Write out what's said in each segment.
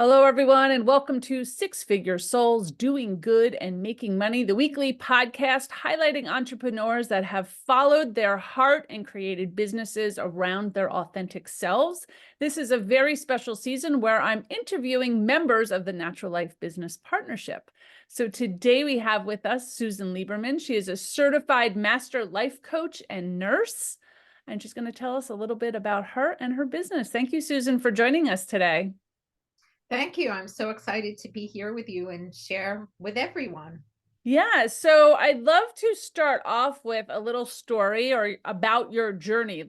Hello, everyone, and welcome to Six Figure Souls Doing Good and Making Money, the weekly podcast highlighting entrepreneurs that have followed their heart and created businesses around their authentic selves. This is a very special season where I'm interviewing members of the Natural Life Business Partnership. So today we have with us Susan Lieberman. She is a certified master life coach and nurse, and she's going to tell us a little bit about her and her business. Thank you, Susan, for joining us today. Thank you. I'm so excited to be here with you and share with everyone. Yeah, so I'd love to start off with a little story or about your journey.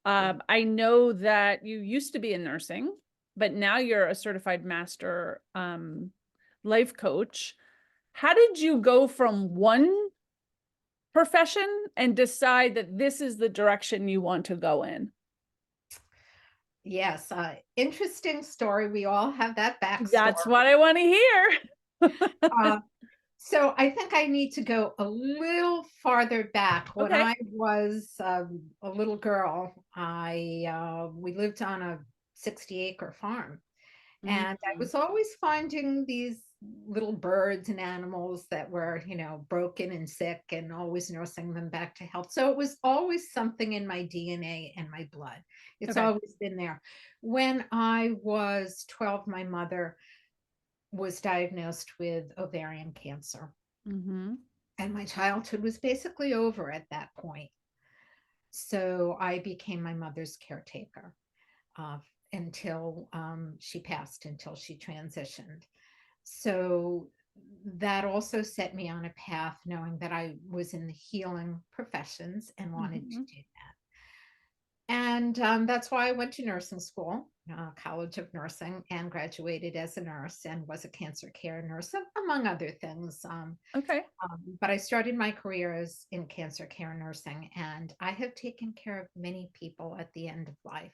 I know that you used to be in nursing, but now you're a certified master life coach. How did you go from one profession and decide that this is the direction you want to go in? Yes, interesting story. We all have that That's backstory. what I want to hear. Uh, so I think I need to go a little farther back. When Okay. I was a little girl, I we lived on a 60-acre farm. And I Mhm. was always finding these little birds and animals that were, broken and sick and always nursing them back to health. So it was always something in my DNA and my blood. It's Okay. always been there. When I was 12, my mother was diagnosed with ovarian cancer. Mm-hmm. And my childhood was basically over at that point. So I became my mother's caretaker uh, until she passed, until she transitioned. So that also set me on a path knowing that I was in the healing professions and wanted to Mm-hmm. do that. And that's why I went to nursing school, College of Nursing, and graduated as a nurse and was a cancer care nurse, among other things. Okay. But I started my career as in cancer care nursing, and I have taken care of many people at the end of life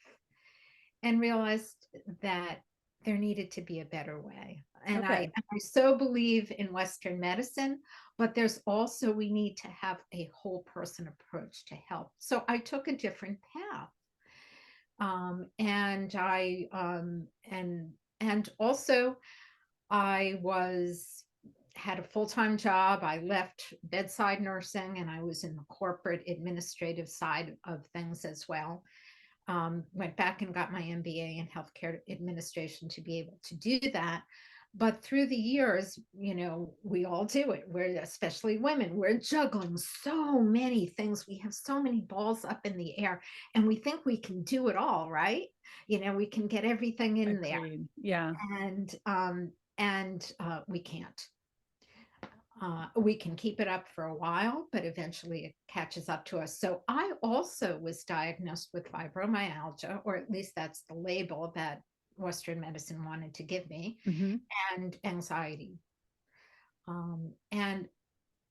and realized that there needed to be a better way. Okay. I so believe in Western medicine, but there's also, we need to have a whole person approach to health. So I took a different path. And I, and also I was, had a full-time job. I left bedside nursing and I was in the corporate administrative side of things as well. Went back and got my MBA in healthcare administration to be able to do that. But through the years, we all do it. We're, especially women, we're juggling so many things. We have so many balls up in the air and we think we can do it all, right? We can get everything in there, Agreed. Yeah. and we can't. We can keep it up for a while, but eventually it catches up to us. So I also was diagnosed with fibromyalgia, or at least that's the label that Western medicine wanted to give me, Mm-hmm. and anxiety. And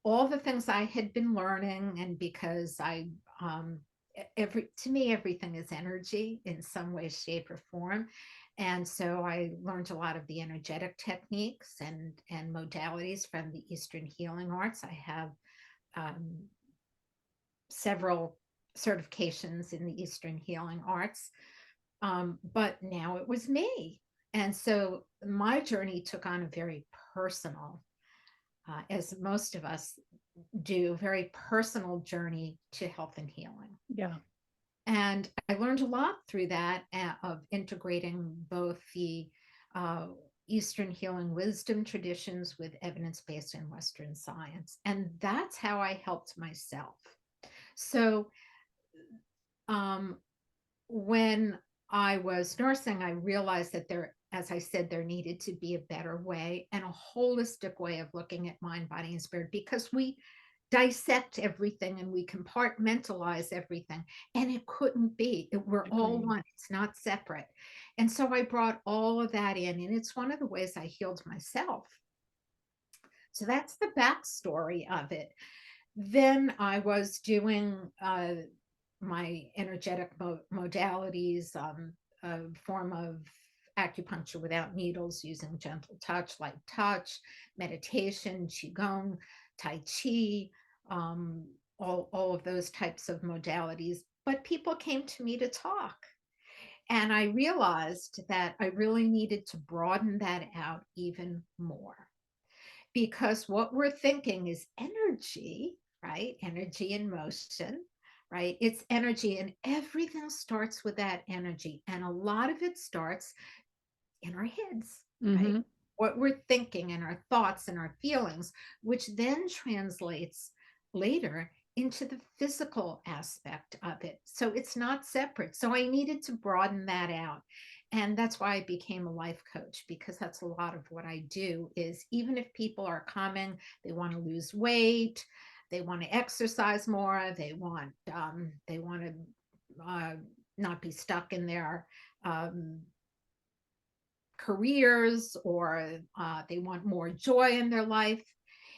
all the things I had been learning, and because to me, everything is energy in some way, shape, or form. And so I learned a lot of the energetic techniques and modalities from the Eastern healing arts. I have um, several certifications in the Eastern healing arts, but now it was me. And so my journey took on a very personal, as most of us do, very personal journey to health and healing. Yeah. And I learned a lot through that, of integrating both the uh, Eastern healing wisdom traditions with evidence based in Western science. And that's how I helped myself. So um, when I was nursing, I realized that there, as I said, there needed to be a better way and a holistic way of looking at mind, body, and spirit, because we dissect everything and we compartmentalize everything, and it couldn't be. We're all Agreed. one, it's not separate. And so I brought all of that in, and it's one of the ways I healed myself. So that's the backstory of it. Then I was doing my energetic modalities, a form of acupuncture without needles, using gentle touch, light touch, meditation, qigong, tai chi, um, all of those types of modalities. But people came to me to talk. And I realized that I really needed to broaden that out even more, because what we're thinking is energy, right? Energy in motion, right? It's energy, and everything starts with that energy. And a lot of it starts in our heads, right? Mm-hmm. What we're thinking and our thoughts and our feelings, which then translates later into the physical aspect of it. So it's not separate. So I needed to broaden that out. And that's why I became a life coach, because that's a lot of what I do. Is even if people are coming, they want to lose weight, they want to exercise more, they want to not be stuck in their um, careers, or they want more joy in their life.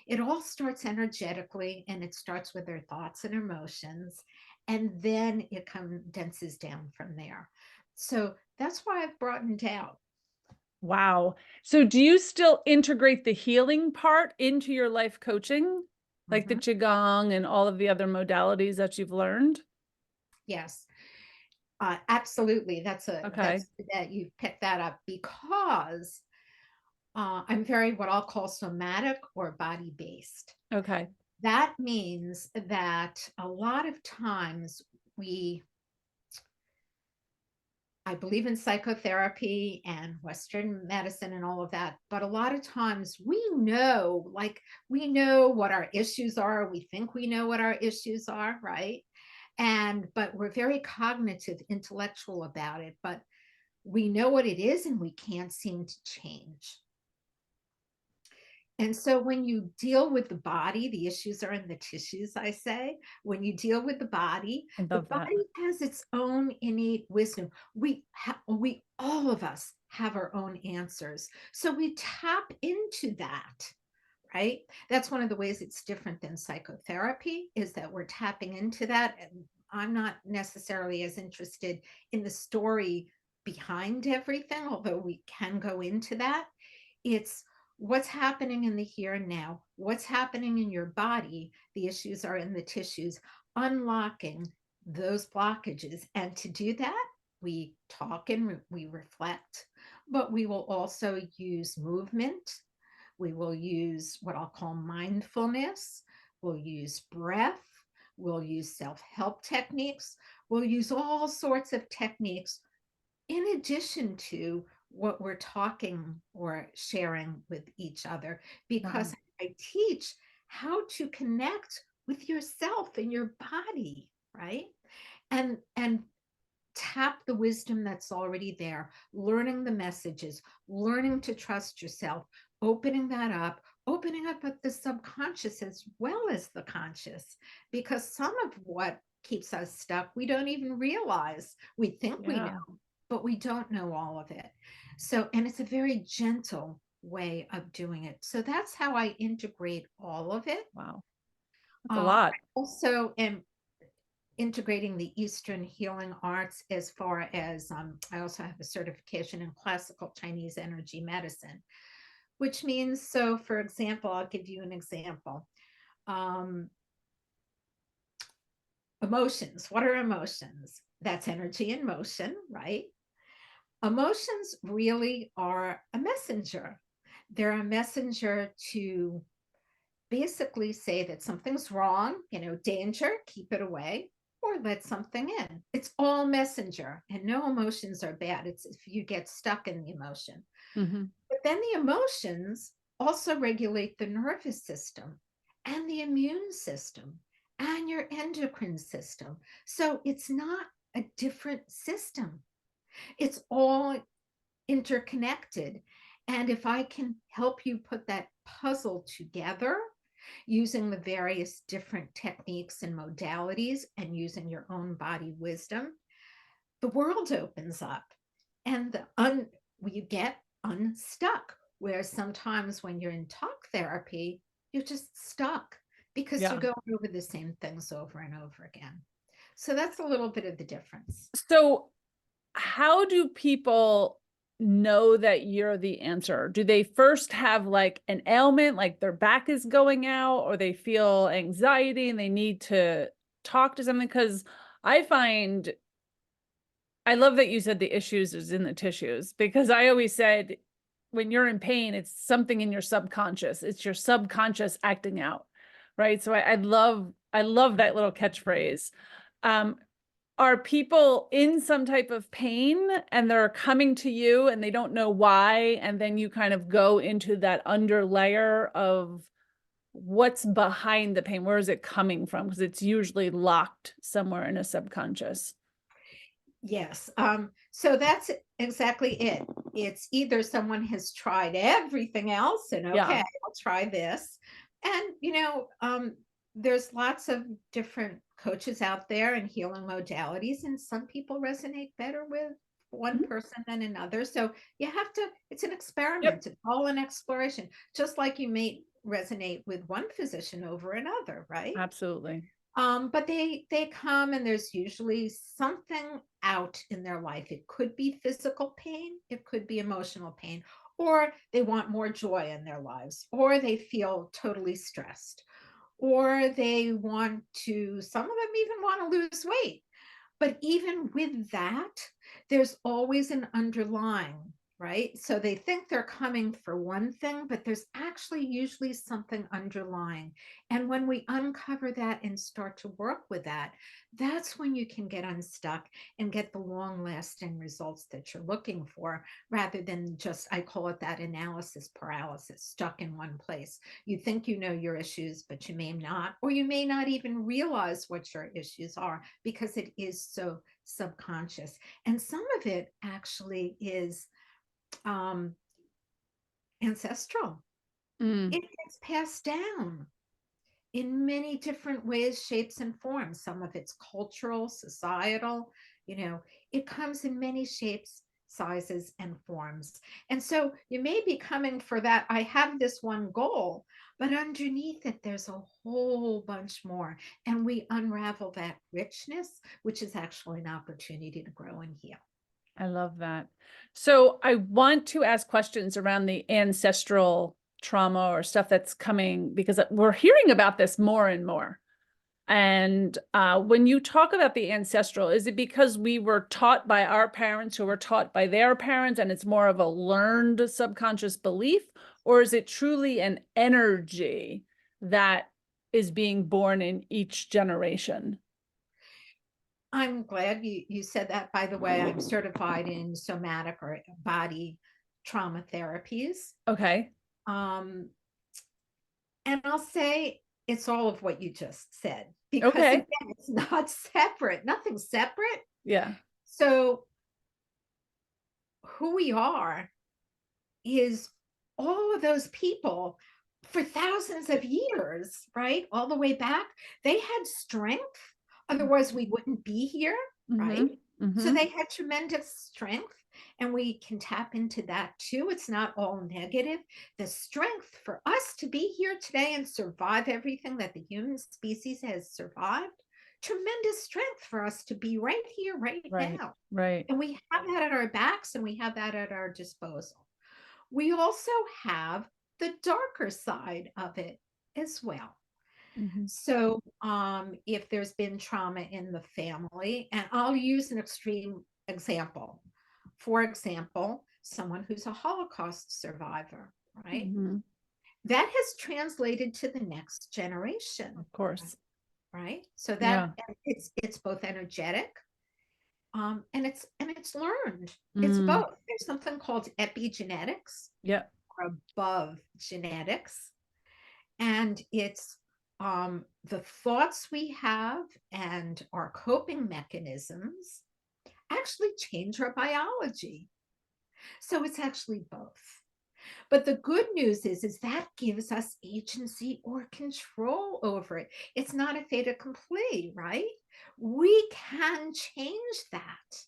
It all starts energetically, and it starts with their thoughts and emotions, and then it condenses down from there. So that's why I've broadened out. Wow. So do you still integrate the healing part into your life coaching? Like the Mhm. Qigong and all of the other modalities that you've learned? Yes, absolutely. Okay. That you picked that up, because I'm very what I'll call somatic or body based. Okay. That means that a lot of times we I believe in psychotherapy and Western medicine and all of that. But a lot of times we know what our issues are. We think we know what our issues are, right? But we're very cognitive, intellectual about it. But we know what it is, and we can't seem to change. And so when you deal with the body, the issues are in the tissues, I say. When you deal with I the love that. body has its own innate wisdom. We all of us have our own answers. So we tap into that, right? That's one of the ways it's different than psychotherapy, is that we're tapping into that. And I'm not necessarily as interested in the story behind everything, although we can go into that. It's what's happening in the here and now, what's happening in your body. The issues are in the tissues, unlocking those blockages. And to do that, we talk and we reflect, but we will also use movement. We will use what I'll call mindfulness. We'll use breath. We'll use self help techniques. We'll use all sorts of techniques in addition to what we're talking or sharing with each other, Wow. because I teach how to connect with yourself and your body, right? And tap the wisdom that's already there, learning the messages, learning to trust yourself, opening up at the subconscious as well as the conscious, because some of what keeps us stuck, we don't even realize. We think we Yeah. know, but we don't know all of it. So, and it's a very gentle way of doing it. So that's how I integrate all of it. Wow. That's a I lot. also am integrating the Eastern healing arts, as far as I also have a certification in classical Chinese energy medicine, which means, so for example, I'll give you an example. Um, Emotions. What are emotions? That's energy in motion, right? Emotions really are a messenger. They're a messenger to basically say that something's wrong, danger, keep it away, or let something in. It's all messenger, and no emotions are bad. It's if you get stuck in the emotion. Mm-hmm. But then the emotions also regulate the nervous system and the immune system and your endocrine system. So it's not a different system. It's all interconnected. And if I can help you put that puzzle together using the various different techniques and modalities and using your own body wisdom, the world opens up, and you get unstuck. Where sometimes when you're in talk therapy, you're just stuck because you're Yeah. going over the same things over and over again. So that's a little bit of the difference. So how do people know that you're the answer? Do they first have like an ailment, like their back is going out, or they feel anxiety and they need to talk to something? Because I find I love that you said the issues is in the tissues, because I always said when you're in pain, it's something in your subconscious. It's your subconscious acting out, right? So I love that little catchphrase. Um, are people in some type of pain and they're coming to you and they don't know why, and then you kind of go into that under layer of what's behind the pain? Where is it coming from? Because it's usually locked somewhere in a subconscious. Yes. So that's exactly it. It's either someone has tried everything else and Yeah. okay, I'll try this. And there's lots of different coaches out there and healing modalities, and some people resonate better with one Mhm. person than another. So you have to, it's an Yep. experiment, it's all an exploration, just like you may resonate with one physician over another, right? Absolutely. But they come and there's usually something out in their life. It could be physical pain, it could be emotional pain, or they want more joy in their lives, or they feel totally stressed, or they want to, some of them even want to lose weight. But even with that, there's always an underlying, right? So they think they're coming for one thing, but there's actually usually something underlying. And when we uncover that and start to work with that, that's when you can get unstuck and get the long lasting results that you're looking for, rather than just, I call it that analysis paralysis, stuck in one place. You think you know your issues, but you may not, or you may not even realize what your issues are because it is so subconscious. And some of it actually is um, ancestral. Mm. It gets passed down in many different ways, shapes, and forms. Some of it's cultural, societal, you know, it comes in many shapes, sizes, and forms. And so you may be coming for that. I have this one goal, but underneath it, there's a whole bunch more. And we unravel that richness, which is actually an opportunity to grow and heal. I love that. So I want to ask questions around the ancestral trauma or stuff that's coming, because we're hearing about this more and more. And when you talk about the ancestral, is it because we were taught by our parents who were taught by their parents and it's more of a learned subconscious belief? Or is it truly an energy that is being born in each generation? I'm glad you said that. By the way, I'm certified in somatic or body trauma therapies. Okay. Um, and I'll say it's all of what you just said, because Okay. again, it's not separate, nothing's separate. Yeah. So who we are is all of those people for thousands of years, right? All the way back, they had strength. Otherwise, we wouldn't be here, right? Mm-hmm. So Mm-hmm. they had tremendous strength, and we can tap into that too. It's not all negative. The strength for us to be here today and survive everything that the human species has survived, tremendous strength for us to be right here, right Right. now. Right. And we have that at our backs and we have that at our disposal. We also have the darker side of it as well. Mm-hmm. So, if there's been trauma in the family, and I'll use an extreme example. For example, someone who's a Holocaust survivor, right? Mm-hmm. That has translated to the next generation, Of course. right? So that Yeah. it's both energetic, and it's learned. It's Mm. both. There's something called epigenetics Yeah. or above genetics, and it's the thoughts we have and our coping mechanisms actually change our biology. So it's actually both. But the good news is that gives us agency or control over it. It's not a fait accompli, right? We can change that.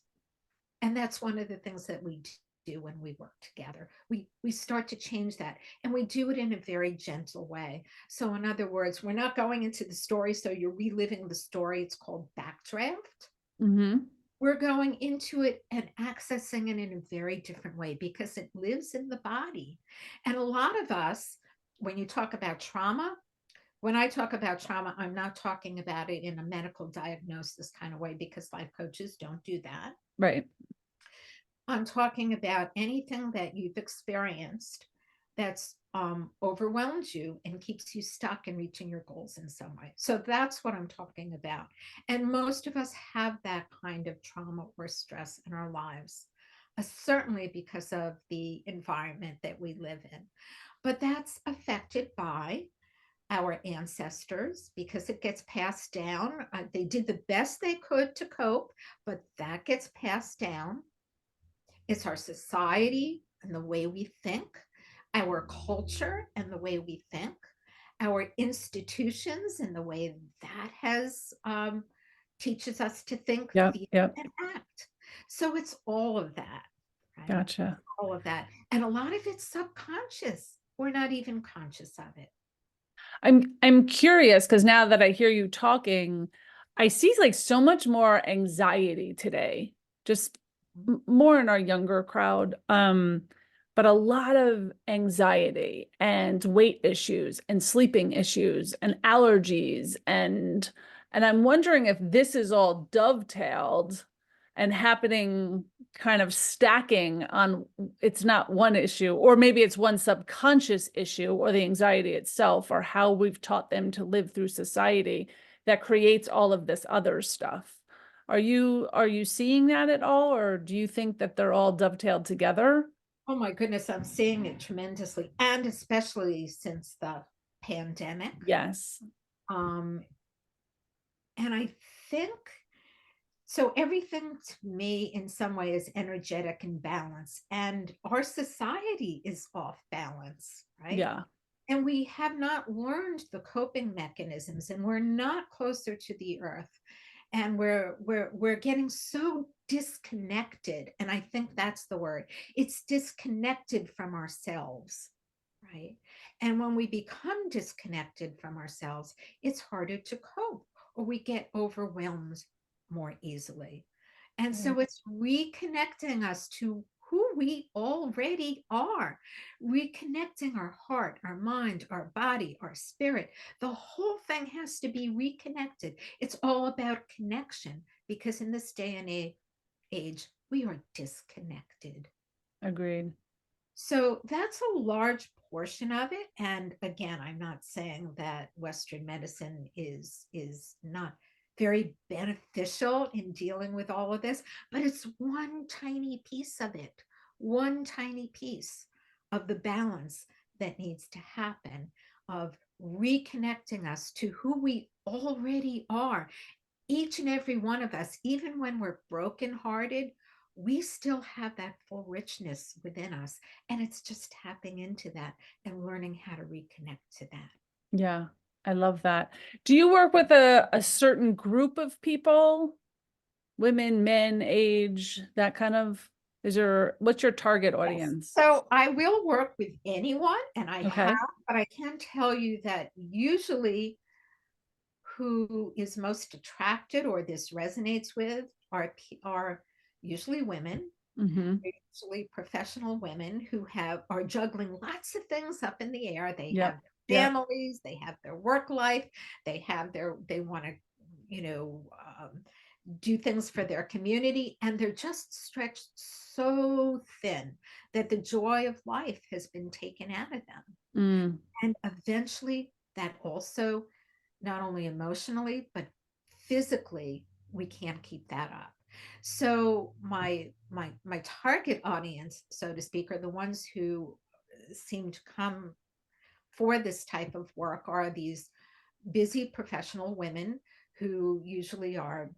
And that's one of the things that we do when we work together. We start to change that, and we do it in a very gentle way. So in other words, we're not going into the story so you're reliving the story. It's called backdraft. Mm-hmm. We're going into it and accessing it in a very different way because it lives in the body. And a lot of us, when you talk about trauma, when I talk about trauma, I'm not talking about it in a medical diagnosis kind of way, because life coaches don't do that. Right. I'm talking about anything that you've experienced that's overwhelmed you and keeps you stuck in reaching your goals in some way. So that's what I'm talking about. And most of us have that kind of trauma or stress in our lives, certainly because of the environment that we live in. But that's affected by our ancestors because it gets passed down. They did the best they could to cope, but that gets passed down. It's our society and the way we think, our culture and the way we think, our institutions and the way that has teaches us to think, Yep. feel, Yep. and act. So it's all of that, right? Gotcha. All of that. And a lot of it's subconscious. We're not even conscious of it. I'm curious because now that I hear you talking, I see like so much more anxiety today, just more in our younger crowd. But a lot of anxiety and weight issues and sleeping issues and allergies and I'm wondering if this is all dovetailed and happening kind of stacking on it's not one issue, or maybe it's one subconscious issue or the anxiety itself or how we've taught them to live through society that creates all of this other stuff. Are you seeing that at all, or do you think that they're all dovetailed together? Oh my goodness, I'm seeing it tremendously, and especially since the pandemic. Yes. Um, and I think so. Everything to me, in some way, is energetic and balance, and our society is off balance, right? Yeah. And we have not learned the coping mechanisms, and we're not closer to the earth, and we're getting so disconnected. And I think that's the word. It's disconnected from ourselves, right? And when we become disconnected from ourselves, it's harder to cope, or we get overwhelmed more easily. And Right. so it's reconnecting us to who we already are, reconnecting our heart, our mind, our body, our spirit. The whole thing has to be reconnected. It's all about connection, because in this day and age, we are disconnected. Agreed. So that's a large portion of it. And again, I'm not saying that Western medicine is not very beneficial in dealing with all of this, but it's one tiny piece of it, one tiny piece of the balance that needs to happen, of reconnecting us to who we already are. Each and every one of us, even when we're brokenhearted, we still have that full richness within us. And it's just tapping into that and learning how to reconnect to that. Yeah. I love that. Do you work with a certain group of people? Women, men, age, that kind of, what's your target Yes. audience? So I will work with anyone, and I have, Okay. but I can tell you that usually who is most attracted or this resonates with are usually women, Mm-hmm. usually professional women who are juggling lots of things up in the air. They have Yep. their Yep. families, they have their work life, they want to, you know, do things for their community, and they're just stretched so thin that the joy of life has been taken out of them. Mm. And eventually, that also, not only emotionally, but physically, we can't keep that up. So my target audience, so to speak, are the ones who seem to come for this type of work, are these busy professional women who usually are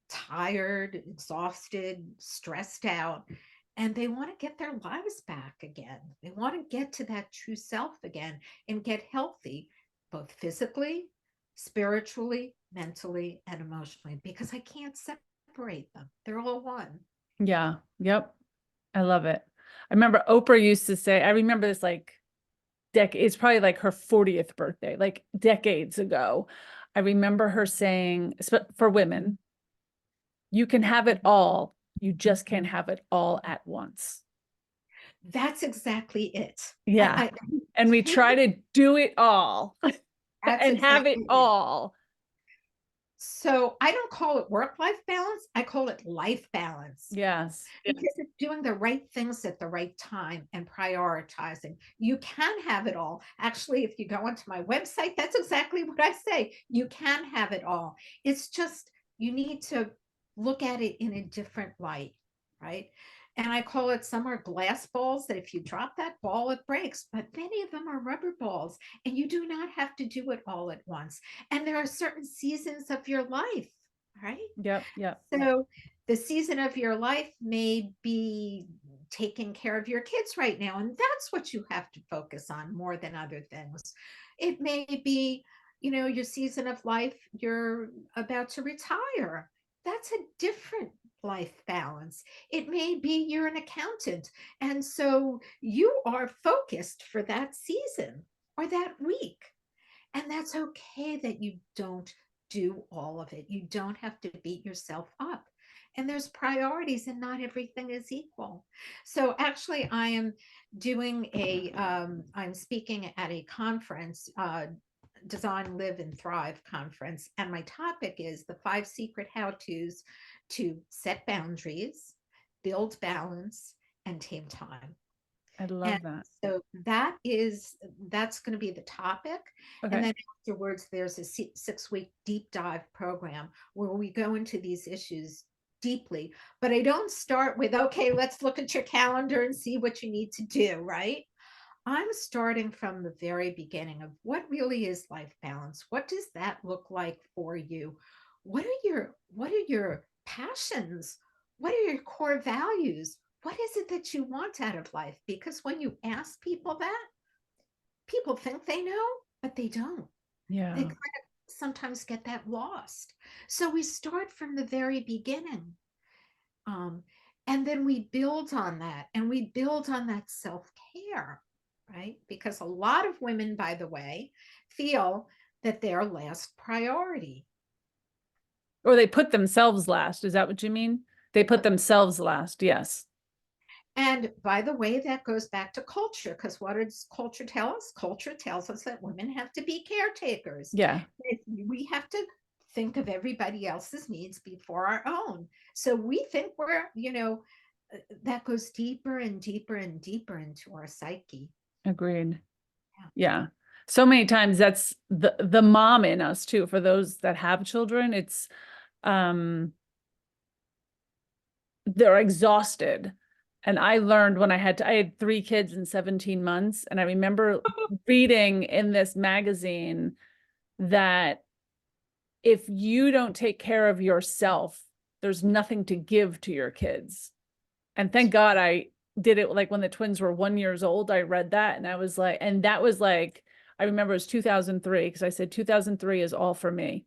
tired, exhausted, stressed out, and they want to get their lives back again. They want to get to that true self again and get healthy, both physically, spiritually, mentally, and emotionally, because I can't separate them. They're all one. Yeah. Yep. I love it. I remember Oprah used to say, I remember this like it's probably like her 40th birthday, like decades ago. I remember her saying, for women, you can have it all. You just can't have it all at once. That's exactly it. Yeah. I And we can't try to do it all. That's and have it exactly it. all. So I don't call it work-life balance. I call it life balance. Yes. Because it's doing the right things at the right time and prioritizing. You can have it all. Actually, if you go onto my website, that's exactly what I say. You can have it all. It's just you need to look at it in a different light, right? And I call it, some are glass balls that if you drop that ball, it breaks, but many of them are rubber balls, and you do not have to do it all at once. And there are certain seasons of your life, right? Yep. Yep. So the season of your life may be taking care of your kids right now, and that's what you have to focus on more than other things. It may be, your season of life, you're about to retire. That's a different life balance. It may be you're an accountant, and so you are focused for that season or that week. And that's okay that you don't do all of it. You don't have to beat yourself up. And there's priorities, and not everything is equal. So actually, I am I'm speaking at a conference, Design, Live, and Thrive conference. And my topic is the 5 secret how-tos to set boundaries, build balance, and tame time. I And love that. so that's going to be the topic. And Okay. then afterwards, there's a 6-week deep dive program where we go into these issues deeply. But I don't start with, okay, let's look at your calendar and see what you need to do, right? I'm starting from the very beginning of what really is life balance. What does that look like for you? What are your passions? What are your core values? What is it that you want out of life? Because when you ask people that, people think they know, but they don't. They Yeah. kind of sometimes get that lost. So we start from the very beginning. Um, and then we build on that, and we build on that self-care, right? Because a lot of women, by the way, feel that they're last priority. Or they put themselves last. Is that what you mean? They put themselves last. Yes. And by the way, that goes back to culture, because what does culture tell us? Culture tells us that women have to be caretakers. Yeah. We have to think of everybody else's needs before our own. So we think that goes deeper and deeper and deeper into our psyche. Agreed. Yeah. Yeah. So many times that's the mom in us too. For those that have children, it's they're exhausted. And I learned when I had 3 kids in 17 months. And I remember reading in this magazine that if you don't take care of yourself, there's nothing to give to your kids. And thank God I did it, like when the twins were 1 year old, I read that and I was like, and that was like, I remember it was 2003, because I said 2003 is all for me.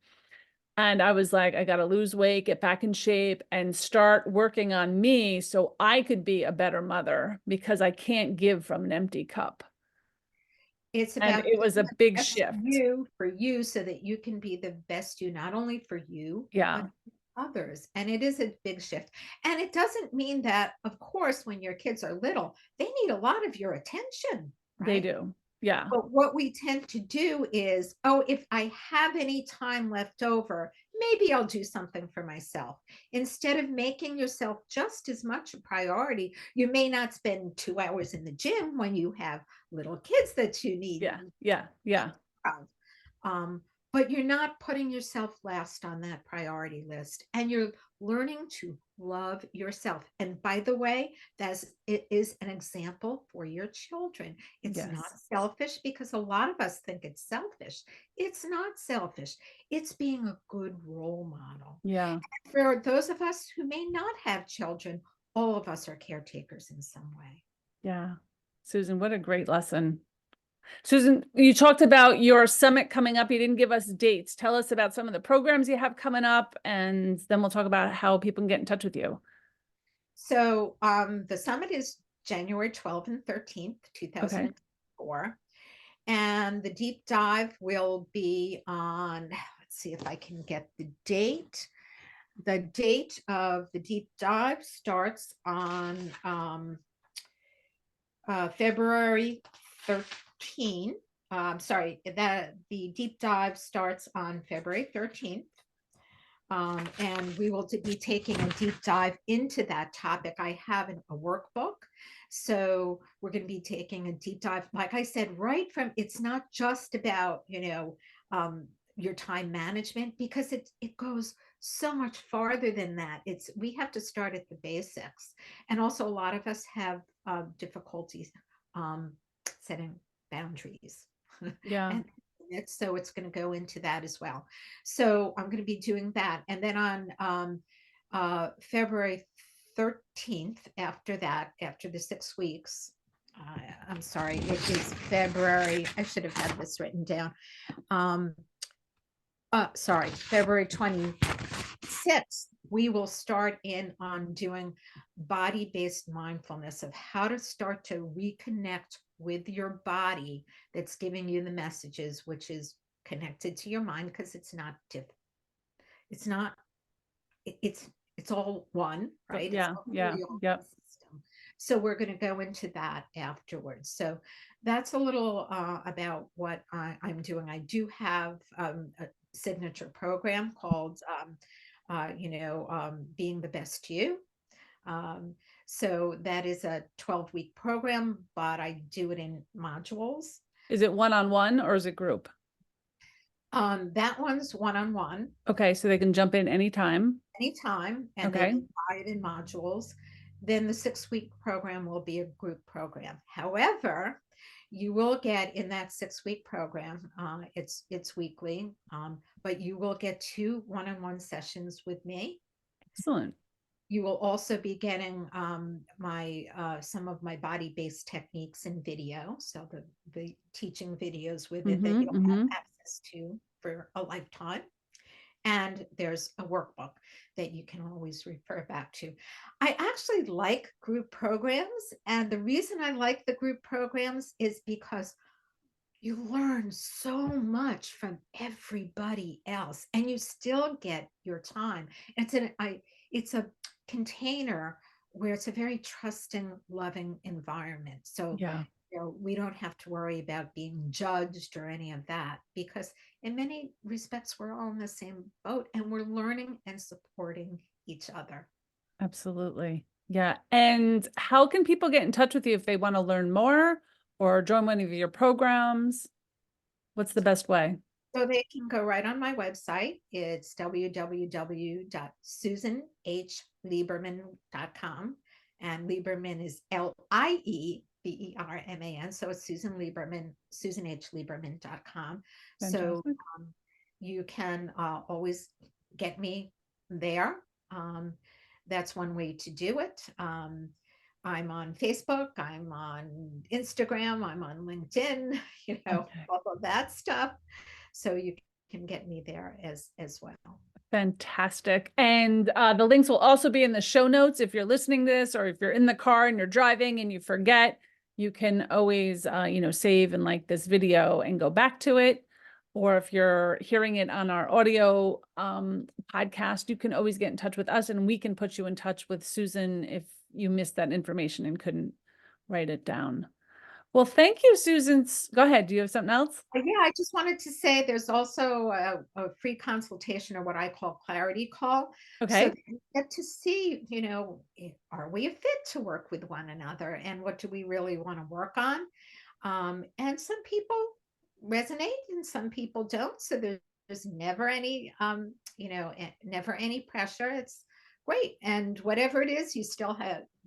And I was like, I got to lose weight, get back in shape, and start working on me so I could be a better mother, because I can't give from an empty cup. It's And about it was a doing the big best shift. for you so that you can be the best you, not only for you, Yeah, but others. And it is a big shift. And it doesn't mean that, of course, when your kids are little, they need a lot of your attention, they right? do. Yeah, But what we tend to do is, oh, if I have any time left over, maybe I'll do something for myself. Instead of making yourself just as much a priority, you may not spend 2 hours in the gym when you have little kids that you need. yeah, yeah, yeah. Um, but you're not putting yourself last on that priority list, and you're learning to love yourself. And by the way, it is an example for your children. It's not Yes. selfish, because a lot of us think it's selfish. It's not selfish. It's being a good role model. Yeah, For those of us who may not have children, all of us are caretakers in some way. yeah. Susan, what a great lesson. Susan, you talked about your summit coming up. You didn't give us dates. Tell us about some of the programs you have coming up, and then we'll talk about how people can get in touch with you. So the summit is January 12th and 13th, Okay. 2004. And the deep dive will be on, let's see if I can get the date. The date of the deep dive starts on February 13. sorry, that the deep dive starts on February 13th. And we will be taking a deep dive into that topic. I have a workbook. So we're going to be taking a deep dive, like I said, right from, it's not just about, your time management, because it goes so much farther than that. We have to start at the basics. And also a lot of us have difficulties setting boundaries. Yeah. And so it's going to go into that as well. So I'm going to be doing that. And then on February 13th, after that, after the 6 weeks, I'm sorry, it is February. I should have had this written down. Sorry, February 26th, we will start in on doing body-based mindfulness of how to start to reconnect with your body that's giving you the messages, which is connected to your mind, because it's not it's all one, right? Yeah. It's Yeah. really all Yep. one system. So we're going to go into that afterwards. So that's a little about what I'm doing. I do have a signature program called Being the Best You. So that is a 12-week program, but I do it in modules. Is it one-on-one or is it group? That one's one-on-one. Okay, so they can jump in anytime. Anytime, and they Okay. can buy it in modules. Then the 6-week program will be a group program. However, you will get in that 6-week program, it's weekly, but you will get 2 one-on-one sessions with me. Excellent. You will also be getting some of my body-based techniques in video. So the teaching videos with it that you'll have access to for a lifetime. And there's a workbook that you can always refer back to. I actually like group programs. And the reason I like the group programs is because you learn so much from everybody else and you still get your time. It's a container where it's a very trusting, loving environment. So Yeah. we don't have to worry about being judged or any of that, because in many respects, we're all in the same boat and we're learning and supporting each other. Absolutely. Yeah. And how can people get in touch with you if they want to learn more or join one of your programs? What's the best way? So they can go right on my website. It's www.susanhlieberman.com. And Lieberman is Lieberman. So it's Susan Lieberman, susanhlieberman.com. So you can always get me there. That's one way to do it. I'm on Facebook, I'm on Instagram, I'm on LinkedIn, all of that stuff. So you can get me there as well. Fantastic. And the links will also be in the show notes. If you're listening to this, or if you're in the car and you're driving and you forget, you can always, save and like this video and go back to it. Or if you're hearing it on our audio podcast, you can always get in touch with us and we can put you in touch with Susan if you missed that information and couldn't write it down. Well, thank you, Susan. Go ahead. Do you have something else? Yeah, I just wanted to say there's also a free consultation, or what I call clarity call. Okay. So you get to see, are we a fit to work with one another, and what do we really want to work on? And some people resonate and some people don't. So there's never any, never any pressure. It's great. And whatever it is, you still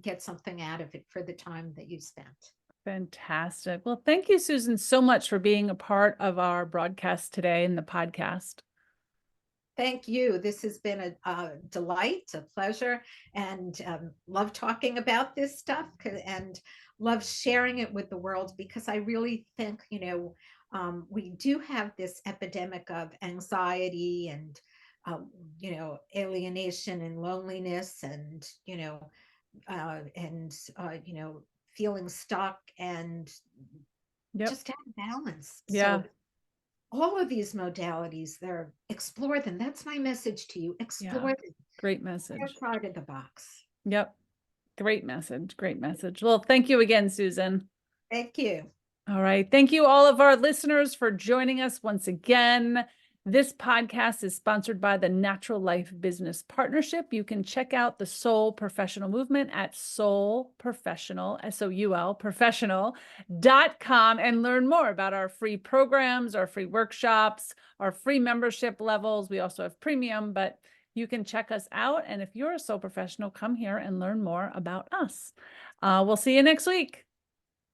get something out of it for the time that you spent. Fantastic. Well, thank you, Susan, so much for being a part of our broadcast today in the podcast. Thank you. This has been a delight, a pleasure, and love talking about this stuff and love sharing it with the world, because I really think, we do have this epidemic of anxiety and, alienation and loneliness and, feeling stuck and just out of balance. Yeah. So all of these modalities, explore them. That's my message to you. Explore them. Great message. Outside of the box. Yep. Great message. Great message. Well, thank you again, Susan. Thank you. All right. Thank you, all of our listeners, for joining us once again. This podcast is sponsored by the Natural Life Business Partnership. You can check out the Soul Professional Movement at Soul Professional, SOUL, professional.com, and learn more about our free programs, our free workshops, our free membership levels. We also have premium, but you can check us out. And if you're a soul professional, come here and learn more about us. We'll see you next week.